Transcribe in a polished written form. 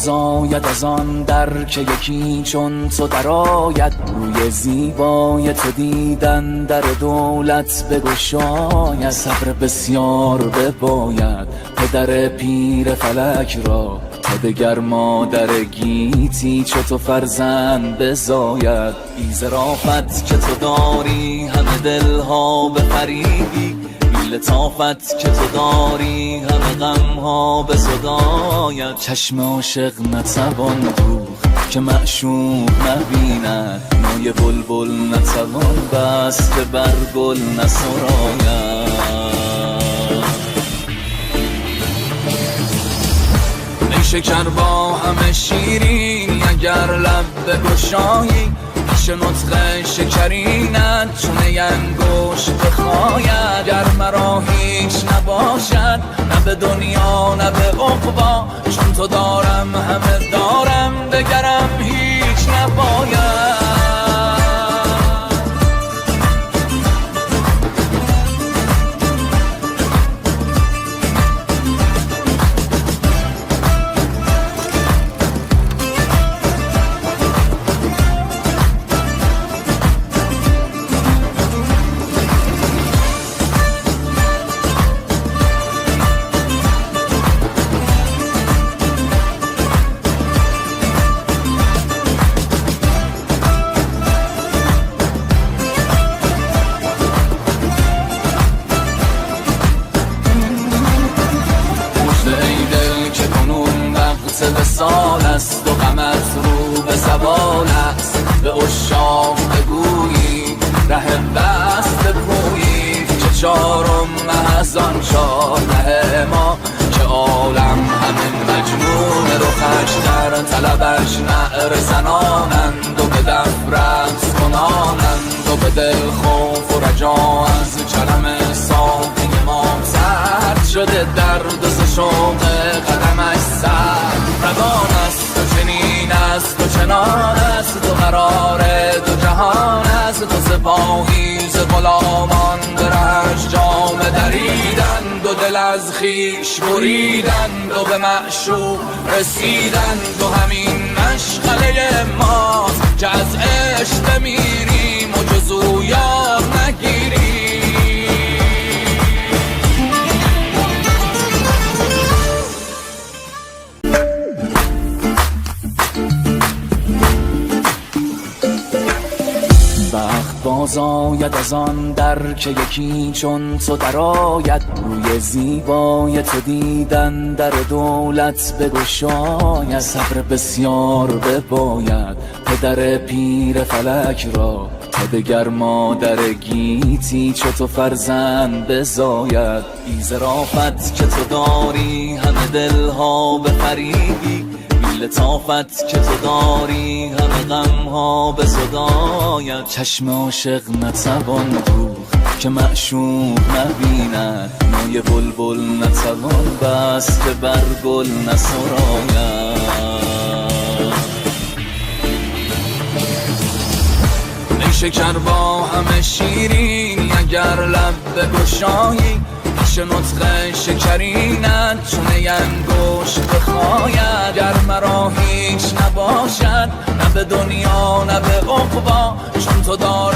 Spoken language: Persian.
بازآید از آن در که یکی چون تو درآید. روی زیبای تو دیدن در دولت بگشاید. صبر بسیار بباید پدر پیر فلک را، تا دگر مادر گیتی چو تو فرزند بزاید. بی ظرافت که تو داری همه دلها بفریبی، بی لطافت که تو داری همه غمها بزداید. چشم عاشق نتوان دوخت که معشوق نبیند، نای بلبل نتوان بست که بر گل نسراید. شکر با همه شیرین اگر لب بگشایی، پیش نطق شکرینت چون انگشت بخاید. گر مرا هیچ نباشد نه به دنیا نه به عقبا، چون تو دارم همه دارم دگرم هیچ نباید. وصال است و غمت رو به زوال است. به عشاق بگویی ره بست بگویی، که چارم از آن 14 ما که عالم همه مجنون رخش در طلبش نعره زنانند و به دف رقص کنانند و به دل خوف و رجا از چرم ساقی ما سرد شده. درد و شوق قدمش سرد روان است و چنین است و چنان است. تو قرار دو جهان است، تو سپاهی ز غلامان به رهش جامه دریدند و دل از خویش بریدند و به معشوق رسیدند. و همین مشغله ماست که از عشق بمیریم و جز او یار نگیریم. بازآید از آن در که یکی چون تو درآید. روی زیبای تو دیدن در دولت بگشاید. صبر بسیار بباید پدر پیر فلک را، تا دگر مادر گیتی چو تو فرزند بزاید. بی ظرافت که تو داری همه دلها بفریبی، لطافت که تو داری همه غمها بزداید. چشم عاشق نتوان دوخت که معشوق نبیند، نای بلبل نتوان بست که بر گل نسراید. ای شکر با همه شیرین اگر لب بگشایی، پیش نطق شکرینت چون انگشت بخاید. گر مرا هیچ نباشد نه به دنیا نه به عقبا، چون تو دارم